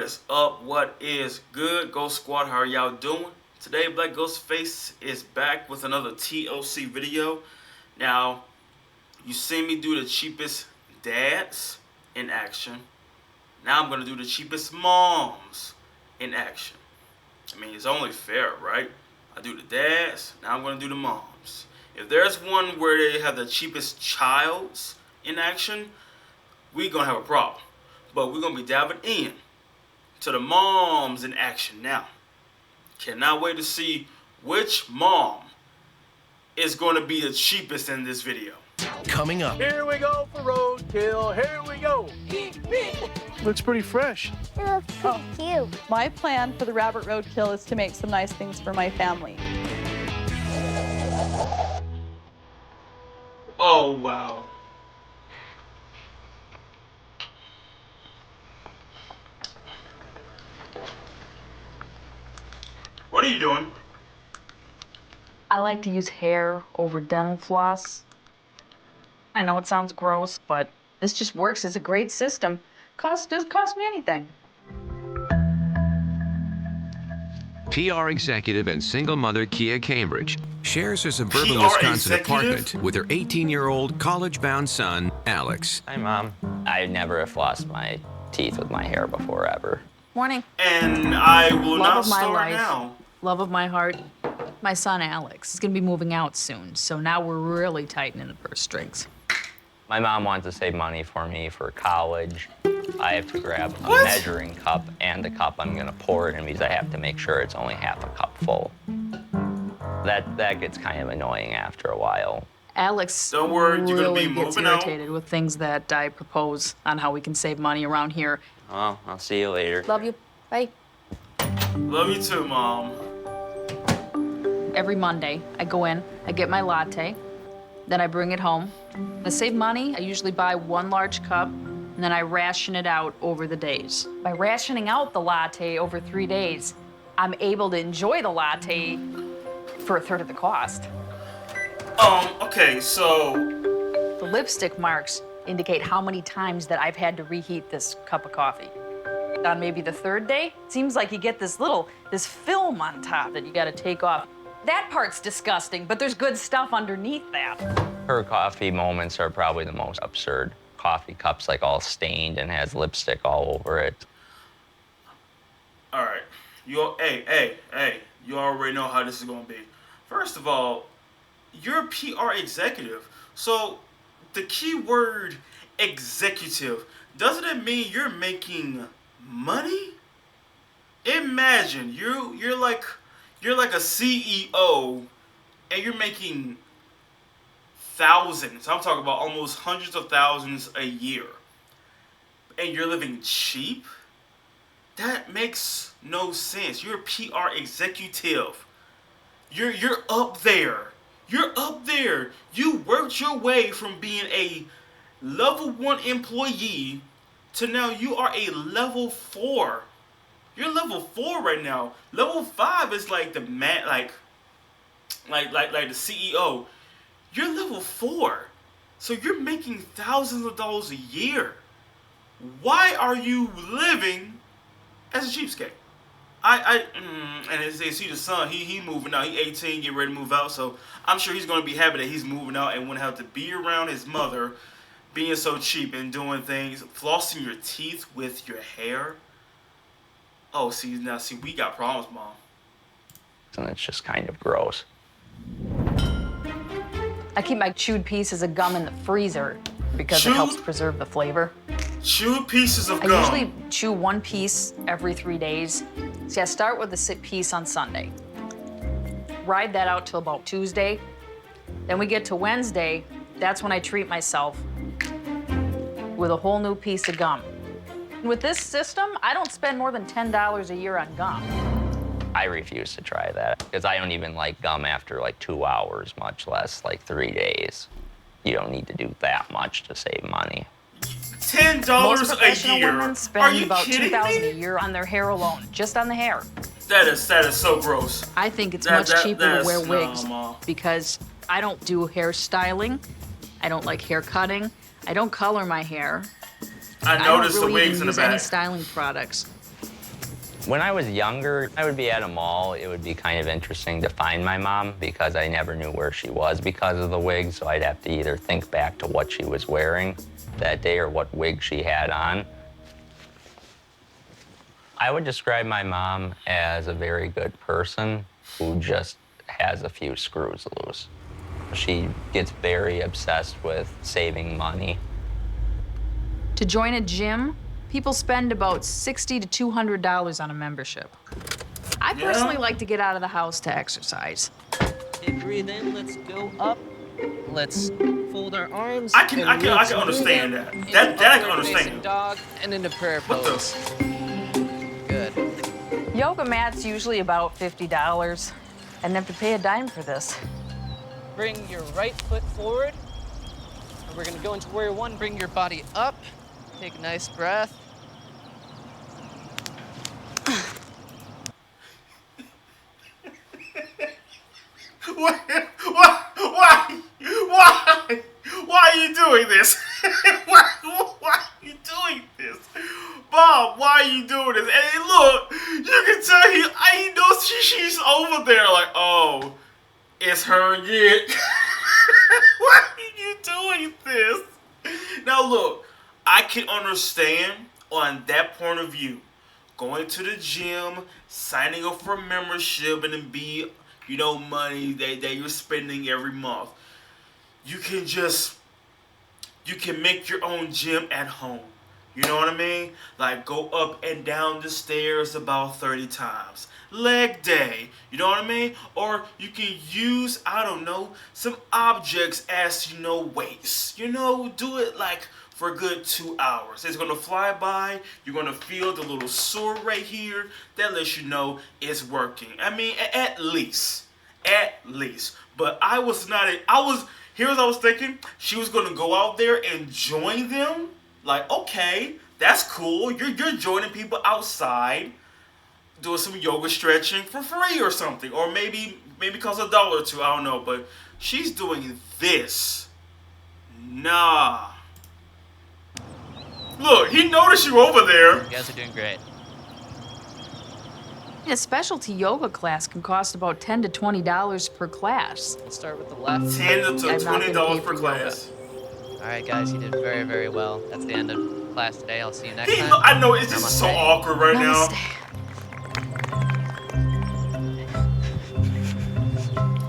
is up? What is good? Ghost Squad, how are y'all doing? Today, Black Ghostface is back with another TLC video. Now, you see me do the cheapest dads in action. Now I'm going to do the cheapest moms in action. I mean, it's only fair, right? I do the dads, now I'm going to do the moms. If there's one where they have the cheapest childs in action, we're going to have a problem. But we're going to be diving in to the moms in action now. Cannot wait to see which mom is going to be the cheapest in this video. Coming up. Here we go for roadkill. Here we go. Looks pretty fresh. It looks pretty cute. My plan for the rabbit roadkill is to make some nice things for my family. Oh, wow. What are you doing? I like to use hair over dental floss. I know it sounds gross, but this just works as a great system. Doesn't cost me anything. PR executive and single mother Kia Cambridge shares her suburban PR Wisconsin executive? apartment with her 18-year-old college-bound son, Alex. Hi, Mom. I never flossed my teeth with my hair before, ever. Morning. And I will Love not of my start life. now. Love of my heart. My son Alex is gonna be moving out soon, so now we're really tightening the purse strings. My mom wants to save money for me for college. I have to grab a What? measuring cup and the cup I'm gonna pour it in because I have to make sure it's only half a cup full. That gets kind of annoying after a while. Alex Don't worry, you're gonna be really gets moving out. irritated with things that I propose on how we can save money around here. Well, I'll see you later. Love you. Bye. Love you too, Mom. Every Monday, I go in, I get my latte, then I bring it home. To save money, I usually buy one large cup, and then I ration it out over the days. By rationing out the latte over 3 days, I'm able to enjoy the latte for a third of the cost. Okay, so The lipstick marks indicate how many times that I've had to reheat this cup of coffee. On maybe the third day, it seems like you get this film on top that you gotta take off. That part's disgusting, but there's good stuff underneath that. Her coffee moments are probably the most absurd. Coffee cups like all stained and has lipstick all over it. all right. Hey, you already know how this is gonna be. First of all, you're a PR executive, so the key word executive, doesn't it mean you're making money? Imagine you're like a CEO and you're making thousands. I'm talking about almost hundreds of thousands a year. And you're living cheap? That makes no sense. You're a PR executive. You're up there. You're up there. You worked your way from being a level 1 employee to now you are a level 4. You're level 4 right now. Level 5 is like the man, like the CEO. You're level 4, so you're making thousands of dollars a year. Why are you living as a cheapskate? And as they see the son, he moving out. He 18, get ready to move out. So I'm sure he's gonna be happy that he's moving out and won't have to be around his mother, being so cheap and doing things, flossing your teeth with your hair. Oh, see, we got problems, Mom. And it's just kind of gross. I keep my chewed pieces of gum in the freezer because it helps preserve the flavor. Chew pieces of I gum. usually chew one piece every 3 days. See, I start with a piece on Sunday. Ride that out till about Tuesday. Then we get to Wednesday. That's when I treat myself with a whole new piece of gum. With this system, I don't spend more than $10 a year on gum. I refuse to try that because I don't even like gum after like 2 hours, much less like 3 days. You don't need to do that much to save money. $10 Most a professional year. women Are spend you about kidding $2,000 me? a year on their hair alone, just on the hair. That is so gross. I think it's That- much cheaper to that's- wear no, wigs Ma. because I don't do hairstyling. I don't like hair cutting. I don't color my hair. I I don't noticed really the wigs even in the use any back. styling products. When I was younger, I would be at a mall. It would be kind of interesting to find my mom because I never knew where she was because of the wig, so I'd have to either think back to what she was wearing that day or what wig she had on. I would describe my mom as a very good person who just has a few screws loose. She gets very obsessed with saving money. To join a gym, people spend about $60 to $200 on a membership. I personally like to get out of the house to exercise. Okay, breathe in, let's go up. Let's fold our arms. I can understand that. That I can understand. Dog and into prayer pose. Good. Yoga mat's usually about $50. I didn't have to pay a dime for this. Bring your right foot forward. And we're gonna go into warrior one. Bring your body up. Take a nice breath. Why are you doing this? why are you doing this? Bob, why are you doing this? And look, you can tell he knows she's over there like, oh, it's her again. Why are you doing this? Now look, I can understand on that point of view. Going to the gym, signing up for membership, and then be, money that you're spending every month. You can make your own gym at home. You know what I mean? Like go up and down the stairs about 30 times. Leg day. You know what I mean? Or you can use, I don't know, some objects as, weights. Do it like for a good 2 hours. It's gonna fly by. You're gonna feel the little sword right here. That lets you know it's working. I mean, at least. But here's what I was thinking. She was gonna go out there and join them. Like, okay, that's cool. You're joining people outside, doing some yoga stretching for free or something, or maybe cost $1 or $2. I don't know. But she's doing this. Nah. Look, he noticed you over there. You guys are doing great. A specialty yoga class can cost about $10 to $20 per class. Let's start with the left. $10 to I'm not gonna $20 pay per for class. All right, guys, you did very, very well. That's the end of class today. I'll see you next time. I know it's just so awkward right now.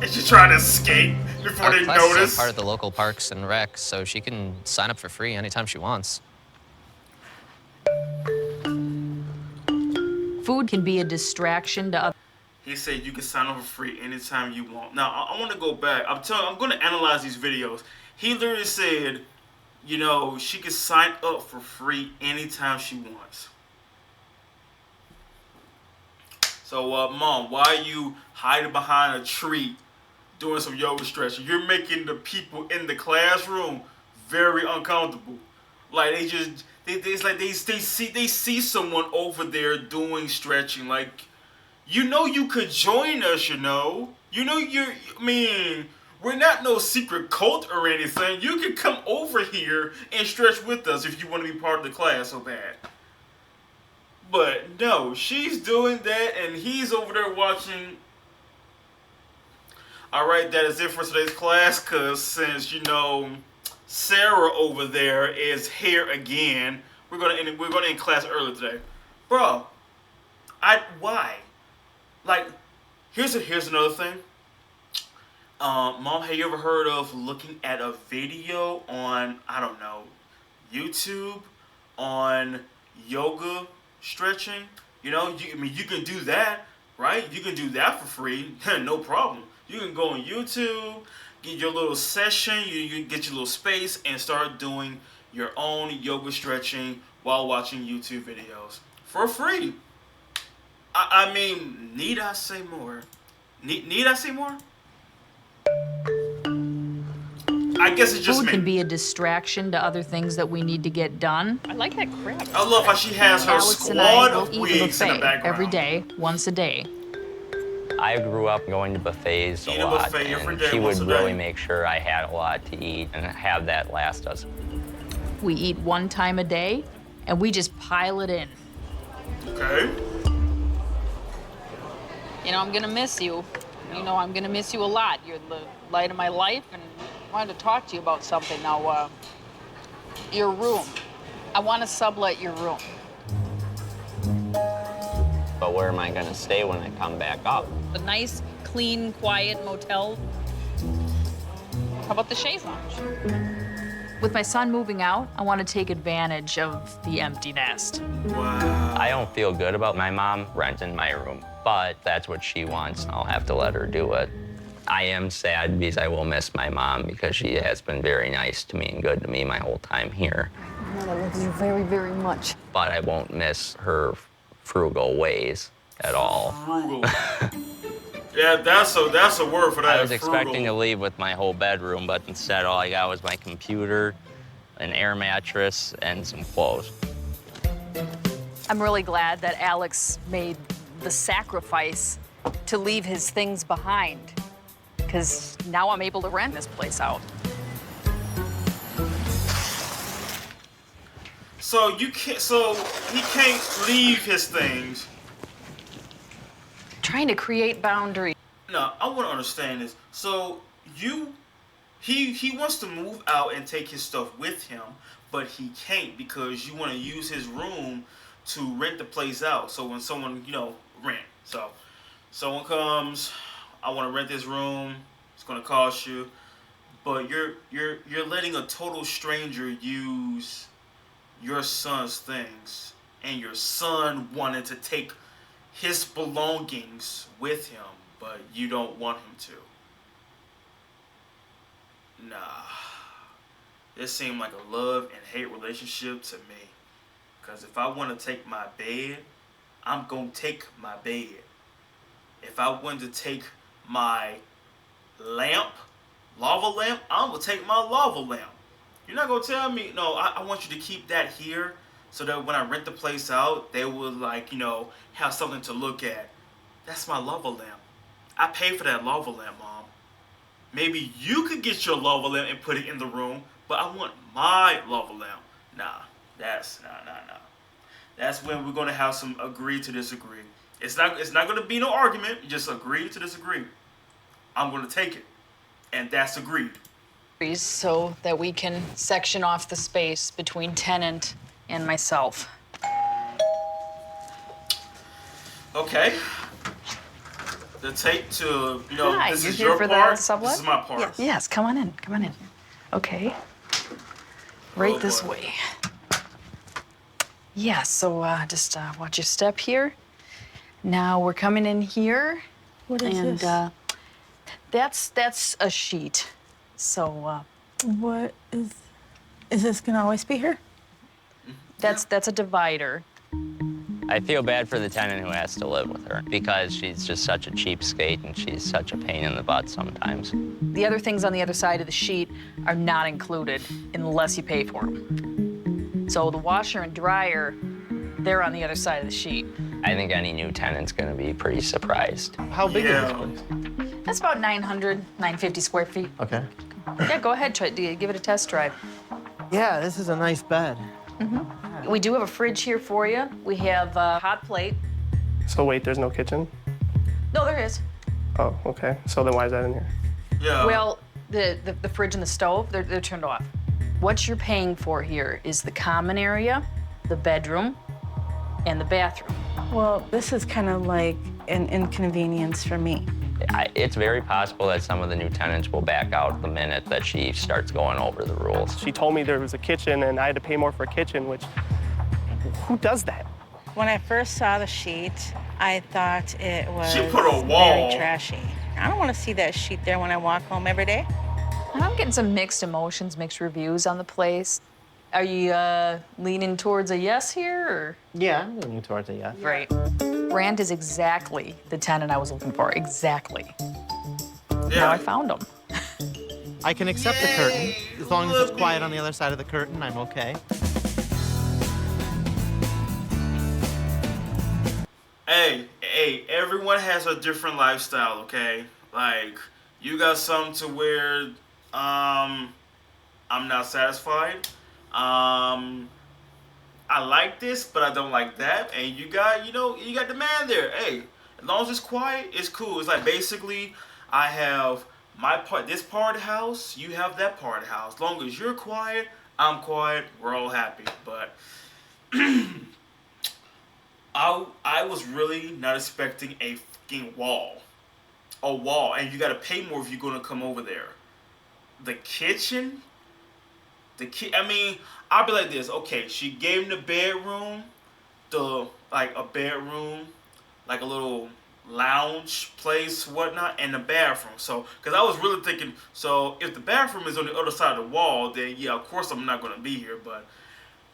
Is she trying to escape before they Our class notice? is part of the local parks and rec, so she can sign up for free anytime she wants. Food can be a distraction to others. He said you can sign up for free anytime you want. Now, I want to go back. I'm going to analyze these videos. He literally said, she can sign up for free anytime she wants. So, Mom, why are you hiding behind a tree doing some yoga stretching? You're making the people in the classroom very uncomfortable. Like, they see someone over there doing stretching. Like, you could join us, we're not no secret cult or anything. You can come over here and stretch with us if you want to be part of the class so bad. But no, she's doing that and he's over there watching. Alright, that is it for today's class, because since, Sarah over there is here again, we're gonna end class early today. Bro, why? Like, here's another thing. Mom, have you ever heard of looking at a video on, I don't know, YouTube on yoga stretching? You can do that, right? You can do that for free, no problem. You can go on YouTube, get your little session, you get your little space, and start doing your own yoga stretching while watching YouTube videos for free. Need I say more? Need I say more? I guess it's just Food me. can be a distraction to other things that we need to get done. I like that crap. I love how she has her Alex and squad I will of eat a wigs in the buffet background. every day, once a day. I grew up going to buffets Eat a a lot, buffet every and day, she once would a day. really make sure I had a lot to eat and have that last us. We eat one time a day, and we just pile it in. Okay. You know, I'm gonna miss you. You know, I'm gonna miss you a lot. You're the light of my life, and I wanted to talk to you about something. Now, your room. I want to sublet your room. But where am I gonna stay when I come back up? A nice, clean, quiet motel. How about the chaise lounge? With my son moving out, I want to take advantage of the empty nest. Wow. I don't feel good about my mom renting my room, but that's what she wants. I'll have to let her do it. I am sad because I will miss my mom because she has been very nice to me and good to me my whole time here. I love you very, very much. But I won't miss her frugal ways at all. Frugal. Yeah, that's a word for that. I was frugal. expecting to leave with my whole bedroom, but instead all I got was my computer, an air mattress, and some clothes. I'm really glad that Alex made the sacrifice to leave his things behind, because now I'm able to rent this place out. So he can't leave his things. Trying to create boundaries. No, I want to understand this. So he wants to move out and take his stuff with him, but he can't because you want to use his room to rent the place out. So when someone, rent. So someone comes, I want to rent this room. It's going to cost you, but you're letting a total stranger use your son's things, and your son wanted to take his belongings with him, but you don't want him to. Nah. This seemed like a love and hate relationship to me. Because if I want to take my bed, I'm going to take my bed. If I want to take my lava lamp, I'm going to take my lava lamp. You're not going to tell me, no, I want you to keep that here so that when I rent the place out, they will, have something to look at. That's my lava lamp. I pay for that lava lamp, Mom. Maybe you could get your lava lamp and put it in the room, but I want my lava lamp. Nah. That's when we're going to have some agree to disagree. It's not going to be no argument. You just agree to disagree. I'm going to take it. And that's agreed. So that we can section off the space between tenant and myself. Okay. The tape to, Hi, this you're is here your for part. the sublet? This is my part. Yes, come on in. Okay. Right this boy. way. Yeah, so just watch your step here. Now we're coming in here. What is and that's a sheet. So What is this gonna always be here? that's a divider. I feel bad for the tenant who has to live with her because she's just such a cheapskate and she's such a pain in the butt sometimes. The other things on the other side of the sheet are not included unless you pay for them. So the washer and dryer, they're on the other side of the sheet. I think any new tenant's gonna be pretty surprised. How big is this Yeah. place? That's about 950 square feet. Okay. Yeah, go ahead, give it a test drive. Yeah, this is a nice bed. We do have a fridge here for you. We have a hot plate. So wait, there's no kitchen? No, there is. Oh, okay. So then why is that in here? Yeah. Well, the fridge and the stove, they're turned off. What you're paying for here is the common area, the bedroom, and the bathroom. Well, this is kind of like an inconvenience for me. It's very possible that some of the new tenants will back out the minute that she starts going over the rules. She told me there was a kitchen and I had to pay more for a kitchen, which, who does that? When I first saw the sheet, I thought it was She put a wall. very trashy. I don't want to see that sheet there when I walk home every day. I'm getting some mixed emotions, mixed reviews on the place. Are you leaning towards a yes here, or? Yeah, I'm leaning towards a yes. Great. Brand is exactly the tenant I was looking for, exactly. Now I found him. I can accept the curtain. As long as it's quiet on the other side of the curtain, I'm okay. Hey, everyone has a different lifestyle, okay? Like, you got some to where, I'm not satisfied. I like this, but I don't like that. And you got, you got the man there. Hey, As long as it's quiet, it's cool. It's like basically I have my part, this part of the house, you have that part of the house. As long as you're quiet, I'm quiet, we're all happy. But I was really not expecting a fucking wall. A wall, and you gotta pay more if you're gonna come over there. The kitchen, I mean, I'll be like this. Okay, she gave him the bedroom, like a bedroom, like a little lounge place, whatnot, and the bathroom. So, because I was really thinking, so if the bathroom is on the other side of the wall, then yeah, of course I'm not gonna be here. But,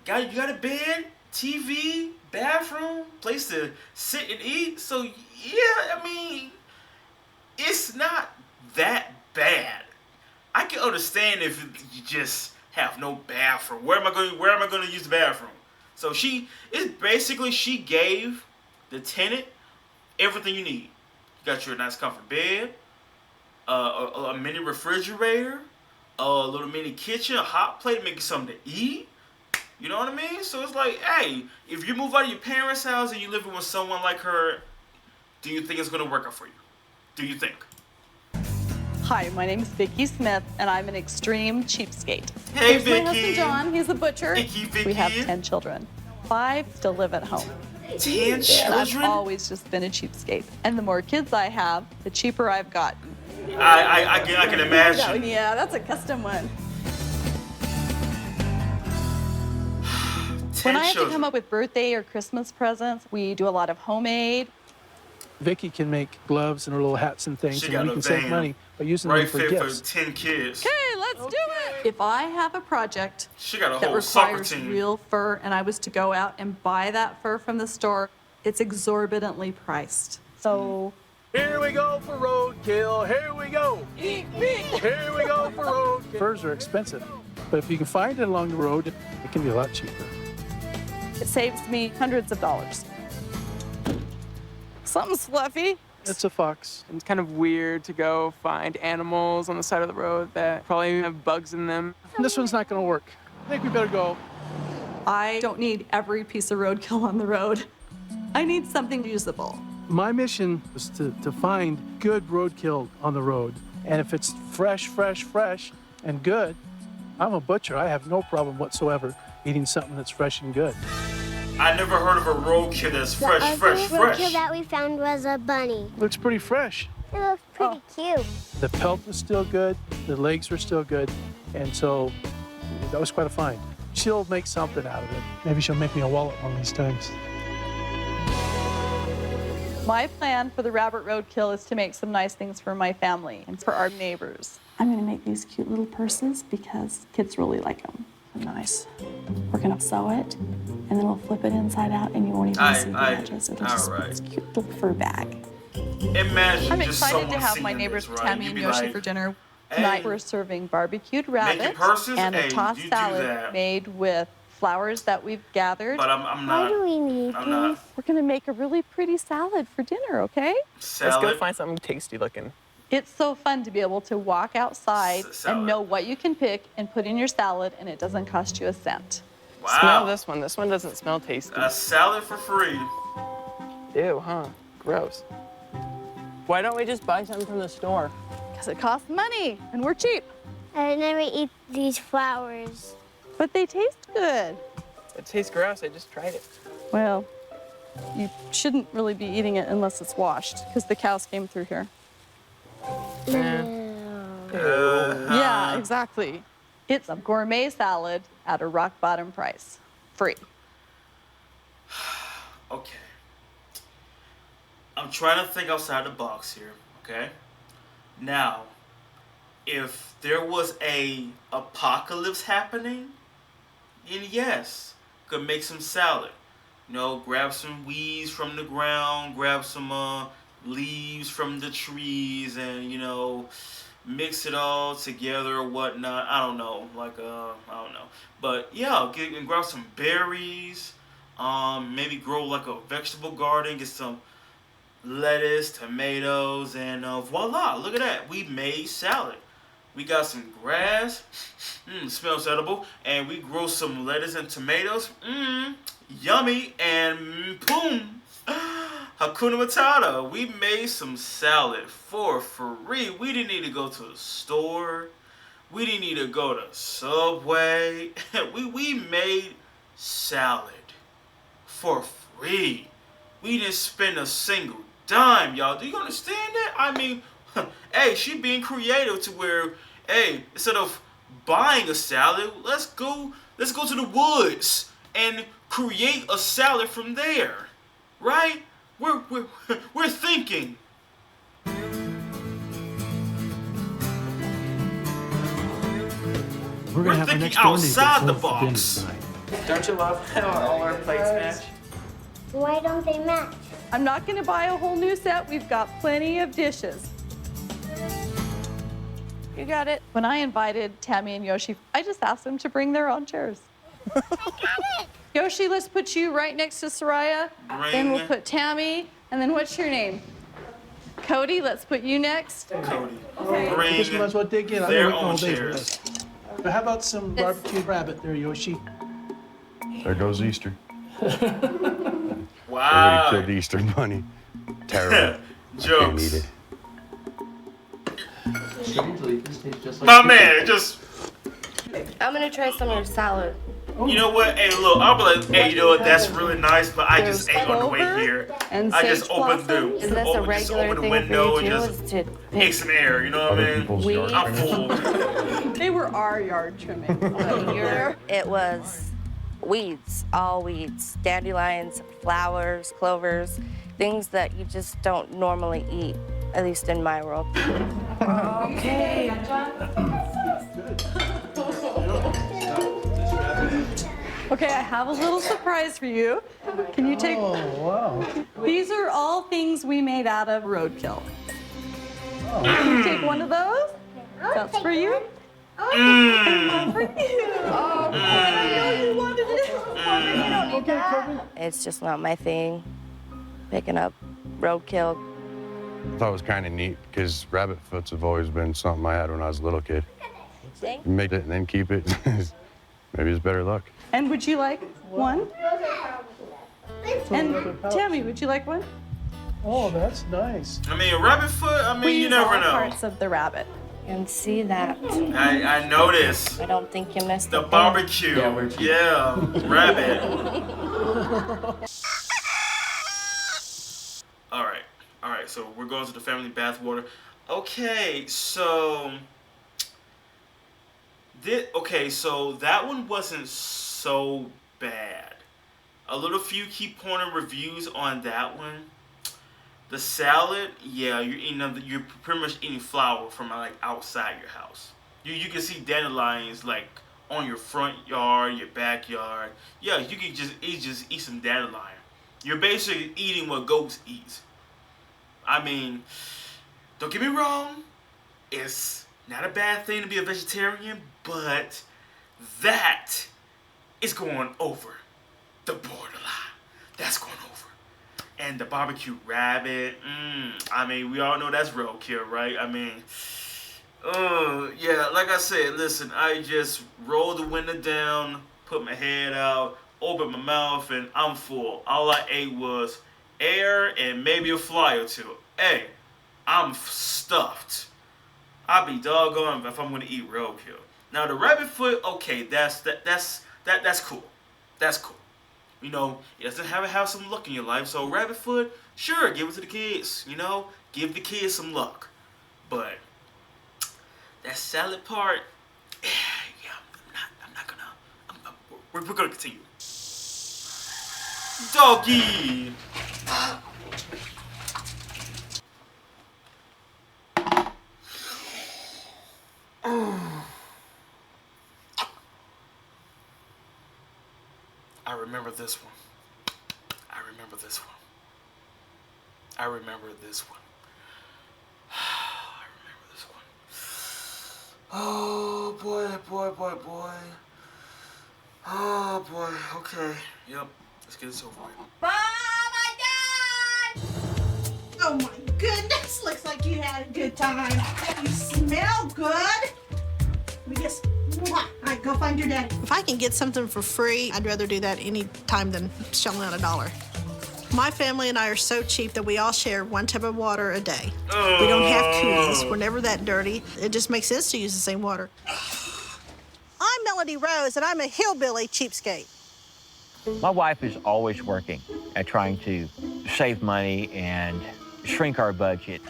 you got a bed, TV, bathroom, place to sit and eat. So yeah, I mean, it's not that bad. I can understand if you just have no bathroom. Where am I going to use the bathroom? So she gave the tenant everything you need. You got your nice comfort bed, a mini refrigerator, a little mini kitchen, a hot plate to make you something to eat. You know what I mean? So it's like, hey, if you move out of your parents' house and you living with someone like her, do you think it's going to work out for you? Do you think? Hi, my name is Vicki Smith, and I'm an extreme cheapskate. Hey, Here's Vicki. my husband, John. He's a butcher. Vicki. We have 10 children. 5 still live at home. 10 And children? I've always just been a cheapskate. And the more kids I have, the cheaper I've gotten. I can imagine. Yeah, that's a custom one. When I have to come up with birthday or Christmas presents, we do a lot of homemade. Vicky can make gloves and her little hats and things, She and got we a can save van. money by using Right them for fit gifts. for 10 kids. Okay, let's do it. If I have a project She got a that whole soccer requires team. real fur and I was to go out and buy that fur from the store, it's exorbitantly priced. So Here we go for roadkill. Here we go. Eat meat. Here we go for roadkill. Furs are expensive, but if you can find it along the road, it can be a lot cheaper. it saves me hundreds of dollars. Something's fluffy. It's a fox. It's kind of weird to go find animals on the side of the road that probably have bugs in them. This one's not going to work. I think we better go. I don't need every piece of roadkill on the road. I need something usable. My mission is to find good roadkill on the road. And if it's fresh, and good, I'm a butcher. I have no problem whatsoever eating something that's fresh and good. I never heard of a roadkill that's fresh. The roadkill that we found was a bunny. Looks pretty fresh. It looks pretty cute. The pelt was still good, the legs were still good, and so that was quite a find. She'll make something out of it. Maybe she'll make me a wallet one of these times. My plan for the rabbit roadkill is to make some nice things for my family and for our neighbors. I'm going to make these cute little purses because kids really like them. They're nice. We're going to sew it, and then we'll flip it inside out, and you won't even see the edges. It'll just be this cute little fur bag. Imagine I'm just excited someone to have seeing my neighbors this, right? Tammy You'd and be Yoshi like, for dinner. hey, Tonight we're serving barbecued rabbit purses? and a Hey, tossed you do salad that. made with flowers that we've gathered. But I'm Why not. do we need I'm not. We're going to make a really pretty salad for dinner, okay? Salad. Let's go find something tasty looking. It's so fun to be able to walk outside Salad. and know what you can pick and put in your salad, and it doesn't cost you a cent. Wow. Smell this one. This one doesn't smell tasty. A salad for free. Ew, huh? Gross. Why don't we just buy something from the store? Because it costs money, and we're cheap. I never eat these flowers. But they taste good. It tastes gross. I just tried it. Well, you shouldn't really be eating it unless it's washed, because the cows came through here. Yeah, exactly. It's a gourmet salad at a rock bottom price. Free. Okay. I'm trying to think outside the box here, okay? Now, if there was a apocalypse happening, then yes, could make some salad. You know, grab some weeds from the ground, grab some leaves from the trees, and, you know, mix it all together or whatnot. I don't know, I don't know. But yeah, get and grab some berries. Maybe grow like a vegetable garden. Get some lettuce, tomatoes, and voila! Look at that. We made salad. We got some grass. Smells edible. And we grow some lettuce and tomatoes. Yummy. And boom. Hakuna Matata. We made some salad for free. We didn't need to go to the store. We didn't need to go to Subway. we made salad for free. We didn't spend a single dime, y'all. Do you understand that? I mean, hey, she being creative to where, hey, instead of buying a salad, let's go to the woods and create a salad from there, right? We're thinking. We're gonna have thinking our next door neighbor outside the over for dinner box. tonight. Don't you love how all our plates match? Why don't they match? I'm not gonna buy a whole new set. We've got plenty of dishes. You got it. When I invited Tammy and Yoshi, I just asked them to bring their own chairs. I got it. Yoshi, let's put you right next to Soraya. Then we'll put Tammy. And then what's your name? Cody, let's put you next. Cody, I guess we might as well dig in. their I'm own all day for chairs. this. But how about some barbecued rabbit there, Yoshi? There goes Easter. Wow. Already killed the Easter bunny. Terrible. Jokes. Can't eat it. Strangely, this tastes just like My man, just. I'm gonna try some of your salad. You know what? Hey, look, I'll be like, hey, you know what? That's really nice, but I just ate on the way here. And I just sage opened blossom. Is this a regular the thing window for you and too? just Is to ate some air. You know what I mean? Weeds? I'm full. They were our yard trimming. It was weeds, all weeds, dandelions, flowers, clovers, things that you just don't normally eat, at least in my world. Okay. Okay, I have a little surprise for you. Can you take? Oh, wow. These are all things we made out of roadkill. Can you take one of those? That's for you. And one for you. Oh, I know you wanted it. It's just not my thing, picking up roadkill. I thought it was kind of neat because rabbit foots have always been something I had when I was a little kid. Thank You make it and then keep it. Maybe it's better luck. And would you like one? And Tammy, would you like one? Oh, that's nice. I mean, a rabbit foot. I mean, We you use never all know. parts of the rabbit. And see that. I noticed I don't think you missed the a thing. barbecue. Yeah, rabbit. All right. So we're going to the family bathwater. Okay, so so that one wasn't so bad. A little few key pointer reviews on that one. The salad, yeah, you're pretty much eating flour from like outside your house. You can see dandelions like on your front yard, your backyard. Yeah, you can just eat some dandelion. You're basically eating what goats eat. I mean, don't get me wrong, it's not a bad thing to be a vegetarian, but that is going over the borderline. That's going over. And the barbecue rabbit, I mean, we all know that's roadkill, right? I mean, yeah, like I said, listen, I just rolled the window down, put my head out, opened my mouth, and I'm full. All I ate was air and maybe a fly or two. Hey, I'm stuffed. I'll be doggone if I'm gonna eat roadkill. Now the rabbit foot, okay, that's cool. That's cool. You know, it doesn't have some luck in your life. So rabbit foot, sure, give it to the kids. You know, give the kids some luck. But that salad part, yeah, I'm not gonna. We're gonna continue. Doggy. I remember this one. I remember this one. I remember this one. I remember this one. Oh boy, boy, boy, boy. Oh boy, okay. Yep, let's get this over with. Mom, I died! Oh my goodness, looks like you had a good time. You smell good. We just, all right, go find your daddy. If I can get something for free, I'd rather do that any time than shelling out $1. My family and I are so cheap that we all share one tub of water a day. We don't have cooties. We're never that dirty. It just makes sense to use the same water. I'm Melody Rose, and I'm a hillbilly cheapskate. My wife is always working at trying to save money and shrink our budget.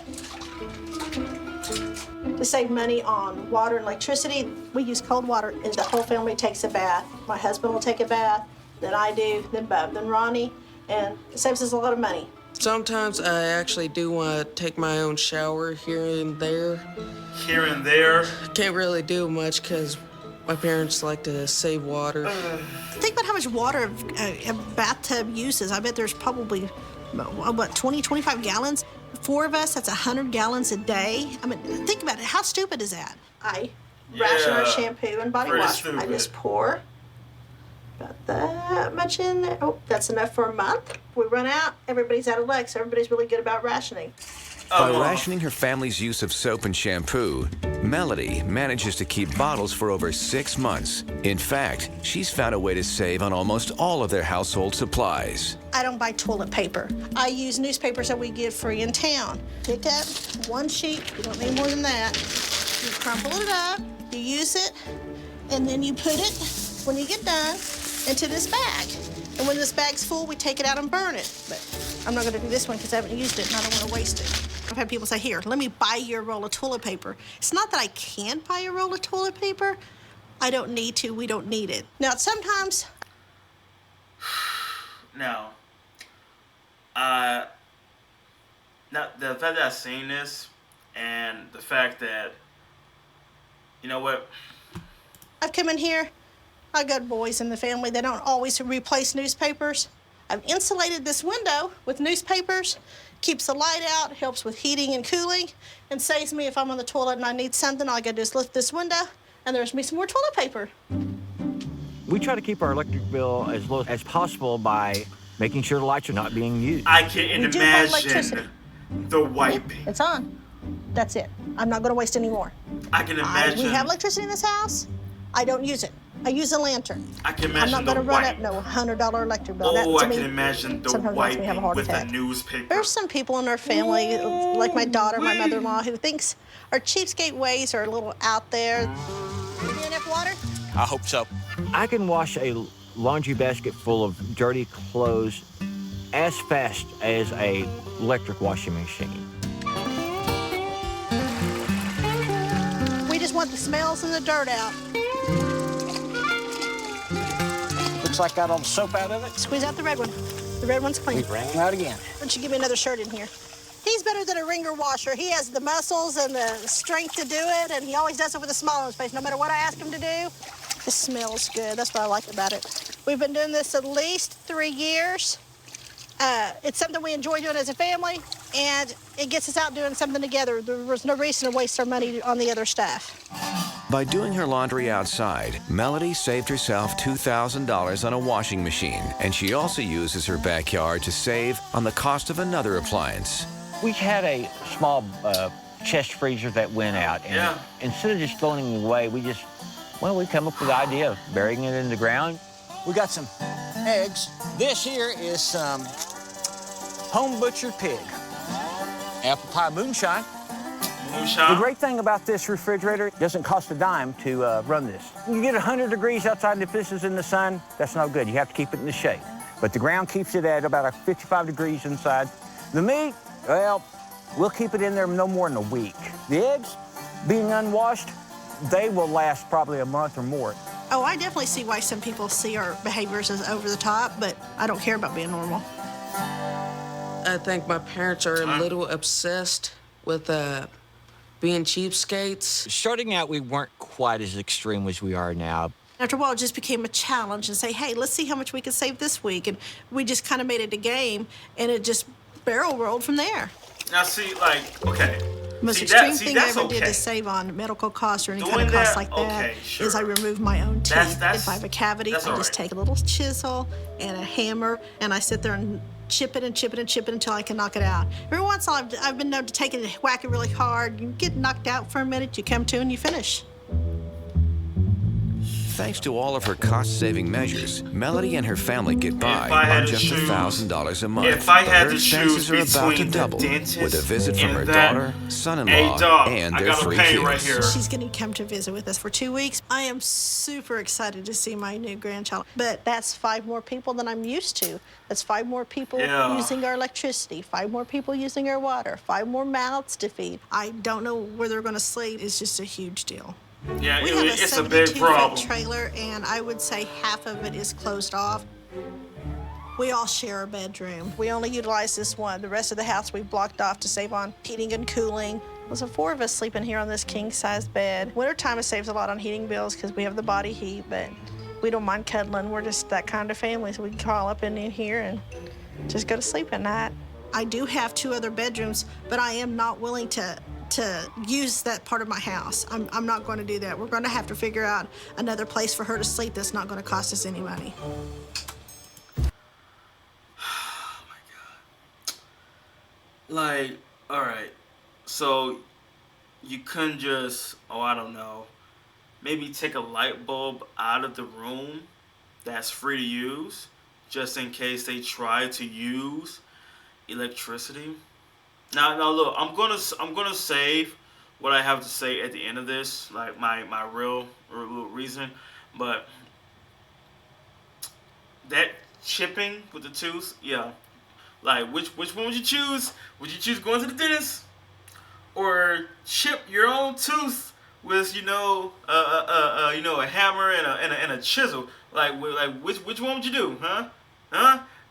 To save money on water and electricity, we use cold water, and the whole family takes a bath. My husband will take a bath, then I do, then Bub, then Ronnie, and it saves us a lot of money. Sometimes I actually do want to take my own shower here and there. Here and there? Can't really do much because my parents like to save water. Think about how much water a bathtub uses. I bet there's probably, what, 20, 25 gallons? 4 of us, that's 100 gallons a day. I mean, think about it. How stupid is that? I ration our shampoo and body wash. I just pour about that much in there. Oh, that's enough for a month. If we run out, everybody's out of luck, so everybody's really good about rationing. By rationing her family's use of soap and shampoo, Melody manages to keep bottles for over 6 months. In fact, she's found a way to save on almost all of their household supplies. I don't buy toilet paper. I use newspapers that we get free in town. Pick up 1 sheet, you don't need more than that. You crumple it up, you use it, and then you put it, when you get done, into this bag. And when this bag's full, we take it out and burn it. But I'm not gonna do this one because I haven't used it and I don't wanna waste it. I've had people say, here, let me buy you a roll of toilet paper. It's not that I can't buy a roll of toilet paper. I don't need to, we don't need it. Now, sometimes... Now, the fact that I've seen this and the fact that, you know what? I've come in here, I've got boys in the family that don't always replace newspapers. I've insulated this window with newspapers, keeps the light out, helps with heating and cooling, and saves me if I'm on the toilet and I need something, all I gotta do is lift this window and there's me some more toilet paper. We try to keep our electric bill as low as possible by making sure the lights are not being used. I can imagine the wiping. It's on. That's it. I'm not gonna waste any more. I can imagine. We have electricity in this house. I don't use it. I use a lantern. I can imagine I'm not gonna the run wipe. up no $100 electric bill. Oh, That, I to can me, imagine the sometimes makes me have a wiping heart with the attack. newspaper. There's some people in our family, like my daughter, my mother-in-law, who thinks our cheapskate ways are a little out there. You need enough water? I hope so. I can wash a laundry basket full of dirty clothes as fast as a electric washing machine. We just want the smells and the dirt out. Looks like got all the soap out of it. Squeeze out the red one. The red one's clean. We bring them out again. Why don't you give me another shirt in here? He's better than a ringer washer. He has the muscles and the strength to do it, and he always does it with a smile on his face, no matter what I ask him to do. It smells good. That's what I like about it. We've been doing this at least 3 years. It's something we enjoy doing as a family, and it gets us out doing something together. There was no reason to waste our money on the other stuff. By doing her laundry outside, Melody saved herself $2,000 on a washing machine, and she also uses her backyard to save on the cost of another appliance. We had a small chest freezer that went out, and instead of just throwing it away, we come up with the idea of burying it in the ground. We got some eggs. This here is some home butchered pig. Apple pie moonshine. The great thing about this refrigerator, it doesn't cost a dime to run this. You get 100 degrees outside, and if this is in the sun, that's no good. You have to keep it in the shade. But the ground keeps it at about 55 degrees inside. The meat, well, we'll keep it in there no more than a week. The eggs, being unwashed, they will last probably a month or more. Oh, I definitely see why some people see our behaviors as over the top, but I don't care about being normal. I think my parents are a little obsessed with being cheapskates. Starting out, we weren't quite as extreme as we are now. After a while, it just became a challenge and say, hey, let's see how much we can save this week. And we just kind of made it a game, and it just barrel rolled from there. Now, see, like, okay. The most extreme thing I ever did to save on medical costs or any kind of costs like that is I remove my own teeth. If I have a cavity, I just take a little chisel and a hammer, and I sit there and chip it and chip it and chip it until I can knock it out. Every once in a while, I've been known to take it and whack it really hard. You get knocked out for a minute, you come to and you finish. Thanks to all of her cost-saving measures, Melody and her family get by on just $1,000 a month. If I had her to choose expenses are about to between the double dentist with a visit from her and that daughter, son-in-law, dog, and I their gotta 3 pay kids. right here. She's going to come to visit with us for 2 weeks. I am super excited to see my new grandchild. But that's 5 more people than I'm used to. That's 5 more people using our electricity, 5 more people using our water, 5 more mouths to feed. I don't know where they're going to sleep. It's just a huge deal. Yeah, We have it's a a big 72-foot problem. trailer, and I would say half of it is closed off. We all share a bedroom. We only utilize this one. The rest of the house we blocked off to save on heating and cooling. There's 4 of us sleeping here on this king-size bed. Wintertime, it saves a lot on heating bills because we have the body heat, but we don't mind cuddling. We're just that kind of family, so we can crawl up in here and just go to sleep at night. I do have 2 other bedrooms, but I am not willing to use that part of my house. I'm not going to do that. We're going to have to figure out another place for her to sleep that's not going to cost us any money. Oh my God. Like, all right, so you couldn't just, I don't know, maybe take a light bulb out of the room that's free to use, just in case they try to use electricity. Now look, I'm gonna save what I have to say at the end of this, like my real reason, but that chipping with the tooth, yeah, like which one would you choose? Would you choose going to the dentist or chip your own tooth with a hammer and a chisel? Like which one would you do, huh?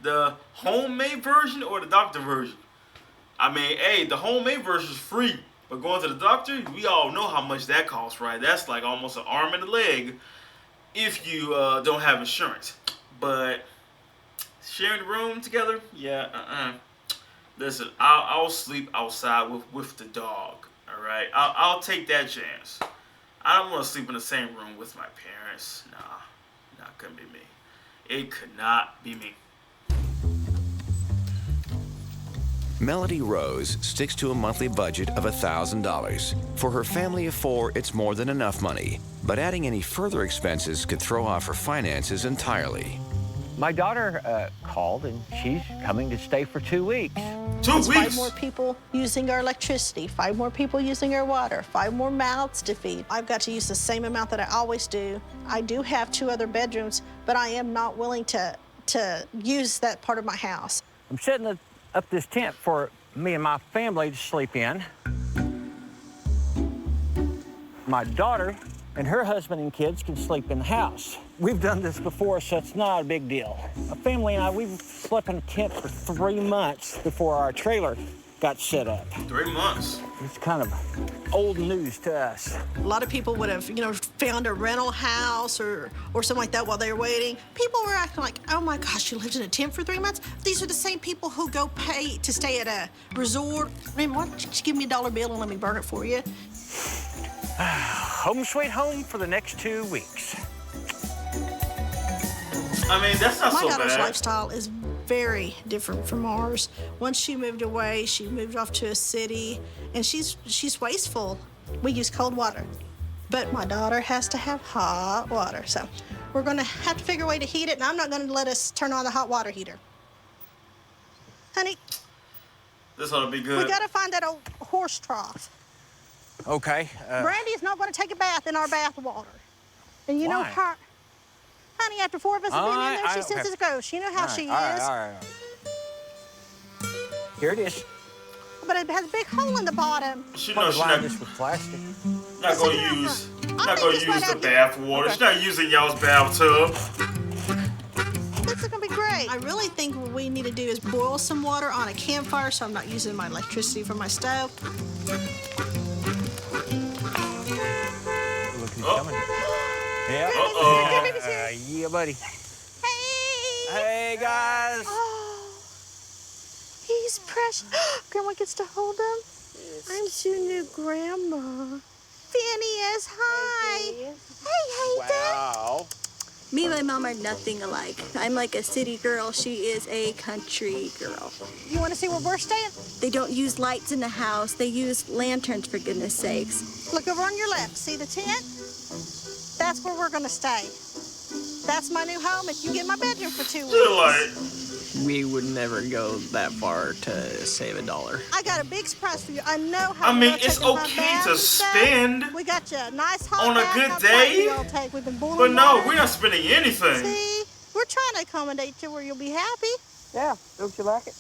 The homemade version or the doctor version? I mean, hey, the homemade version is free, but going to the doctor, we all know how much that costs, right? That's like almost an arm and a leg if you don't have insurance. But sharing the room together, yeah, Listen, I'll sleep outside with the dog, all right? I'll take that chance. I don't want to sleep in the same room with my parents. Nah, couldn't be me. It could not be me. Melody Rose sticks to a monthly budget of $1,000. For her family of 4, it's more than enough money, but adding any further expenses could throw off her finances entirely. My daughter called, and she's coming to stay for 2 weeks. 2 weeks? 5 more people using our electricity, 5 more people using our water, 5 more mouths to feed. I've got to use the same amount that I always do. I do have 2 other bedrooms, but I am not willing to use that part of my house. I'm setting up this tent for me and my family to sleep in. My daughter and her husband and kids can sleep in the house. We've done this before, so it's not a big deal. My family and I, we've slept in a tent for 3 months before our trailer got set up. 3 months? It's kind of old news to us. A lot of people would have, found a rental house or something like that while they were waiting. People were acting like, oh my gosh, you lived in a tent for 3 months? These are the same people who go pay to stay at a resort. I mean, why don't you just give me a $1 bill and let me burn it for you? Home sweet home for the next 2 weeks. I mean, that's not so bad. My daughter's lifestyle is very different from ours. Once she moved away, she moved off to a city, and she's wasteful. We use cold water, but my daughter has to have hot water. So we're gonna have to figure a way to heat it, and I'm not gonna let us turn on the hot water heater. Honey, this ought to be good. we gotta find that old horse trough. Okay. Brandy is not gonna take a bath in our bath water. And you know Why? her. Honey, after 4 of us have been in there, she says it's a ghost. You know how she is. All right. Here it is. But it has a big hole in the bottom. She knows she's Line this with plastic. not gonna use the bath water. She's not using y'all's bathtub. This is gonna be great. I really think what we need to do is boil some water on a campfire so I'm not using my electricity from my stove. Look who's coming. Yeah. Yeah, buddy. Hey, guys. Oh, he's precious. Grandma gets to hold him. Yes. I'm your new grandma. Phineas, hi. Hey, Hayden. Wow. Me and my mom are nothing alike. I'm like a city girl. She is a country girl. You want to see where we're staying? They don't use lights in the house. They use lanterns, for goodness sakes. Look over on your left. See the tent? That's where we're gonna stay. That's my new home, and you get my bedroom for 2 You're weeks. like, We would never go that far to save $1. I got a big surprise for you. I know how I you mean, love it's taking hot okay baths to and stuff. spend We got you a nice hot on a bath. good How tight do day, y'all take? We've been boiling but no, water. we're not spending anything. See, we're trying to accommodate you where you'll be happy. Yeah, don't you like it?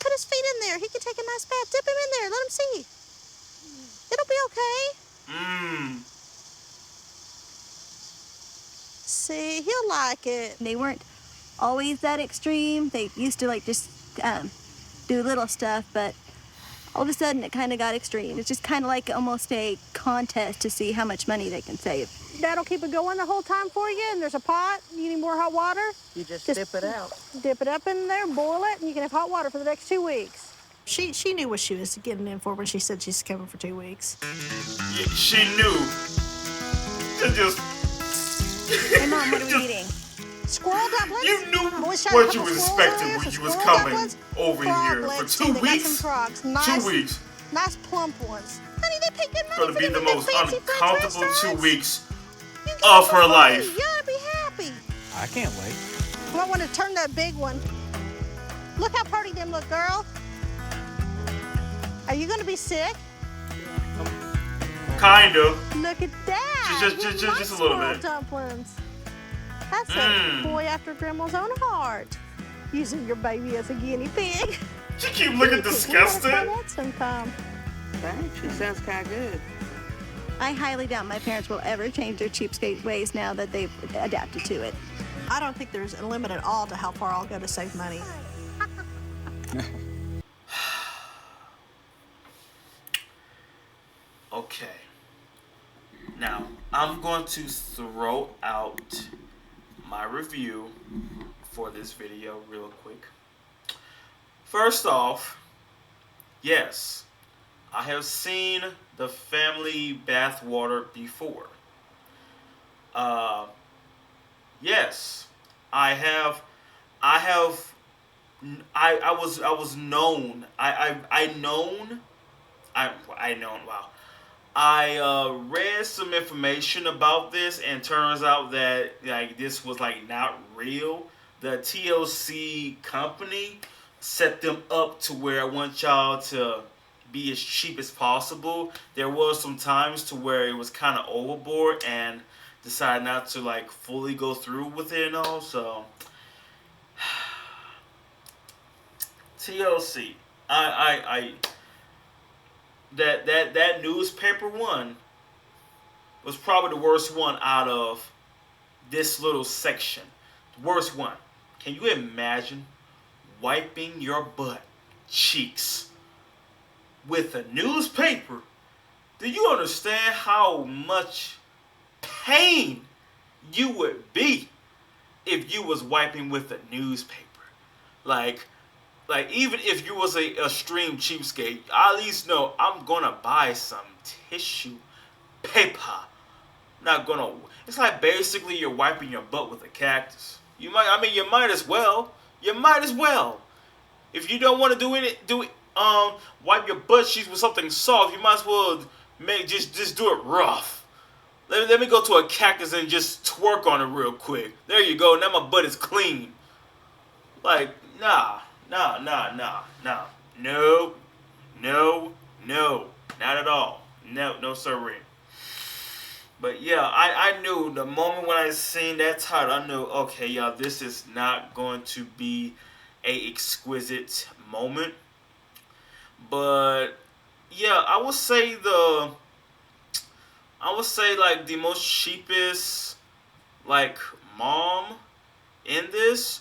Put his feet in there. He can take a nice bath. Dip him in there. Let him see. It'll be okay. See, he'll like it. They weren't always that extreme. They used to like just do little stuff, but all of a sudden it kind of got extreme. It's just kind of like almost a contest to see how much money they can save. That'll keep it going the whole time for you, and there's a pot. You need more hot water? You just dip it out. Dip it up in there, boil it, and you can have hot water for the next 2 weeks. She knew what she was getting in for when she said she's coming for 2 weeks. Yeah, she knew. It just... Hey, Mom, what are we eating? Squirrel dumplings. You knew What what you was expecting when you was coming over here for 2 weeks. Frogs. Nice, 2 weeks. Nice plump ones. Honey, they pay good money Gonna for be them the in them most fancy French uncomfortable 2 restaurants. weeks You got of it for her free. life. You ought to be happy. I can't wait. I might want to turn that big one. Look how pretty them look, girl. Are you going to be sick? Kind of. Look at that. Just a little Squirrel bit. dumplings. That's a boy after Grandma's own heart. Using your baby as a guinea pig. She keep looking disgusted. Try that sometime. Thanks, she sounds kind of good. I highly doubt my parents will ever change their cheapskate ways now that they've adapted to it. I don't think there's a limit at all to how far I'll go to save money. Okay. Now, I'm going to throw out my review for this video real quick. First off, yes, I have seen the family bathwater before. Yes, I was known. Wow. I read some information about this, and turns out that like this was like not real. The TLC company set them up to where I want y'all to be as cheap as possible. There was some times to where it was kind of overboard and decided not to like fully go through with it and all. So TLC, that newspaper one was probably the worst one out of this little section. The worst one. Can you imagine wiping your butt cheeks with a newspaper? Do you understand how much pain you would be if you was wiping with a newspaper? Like even if you was a extreme cheapskate, I at least know I'm gonna buy some tissue paper. Not gonna. It's like basically you're wiping your butt with a cactus. You might as well. You might as well. If you don't want to wipe your butt cheeks with something soft. You might as well just do it rough. Let me go to a cactus and just twerk on it real quick. There you go. Now my butt is clean. Like, nah. No, not at all. No, sirree. But yeah, I knew the moment when I seen that title, I knew, okay, y'all, this is not going to be a exquisite moment. But yeah, I would say like the most cheapest like mom in this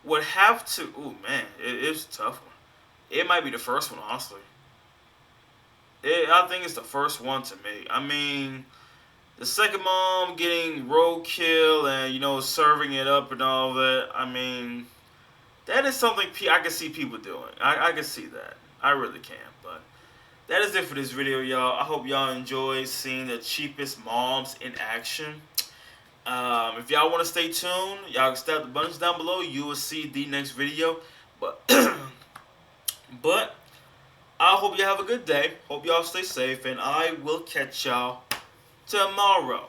would have to. Ooh man, it's a tough one. It might be the first one, honestly. I think it's the first one to me. I mean, the second mom getting roadkill and serving it up and all that. I mean, that is something I can see people doing. I can see that. I really can. But that is it for this video, y'all. I hope y'all enjoyed seeing the cheapest moms in action. If y'all want to stay tuned, y'all can stab the buttons down below. You will see the next video. But I hope y'all have a good day. Hope y'all stay safe, and I will catch y'all tomorrow.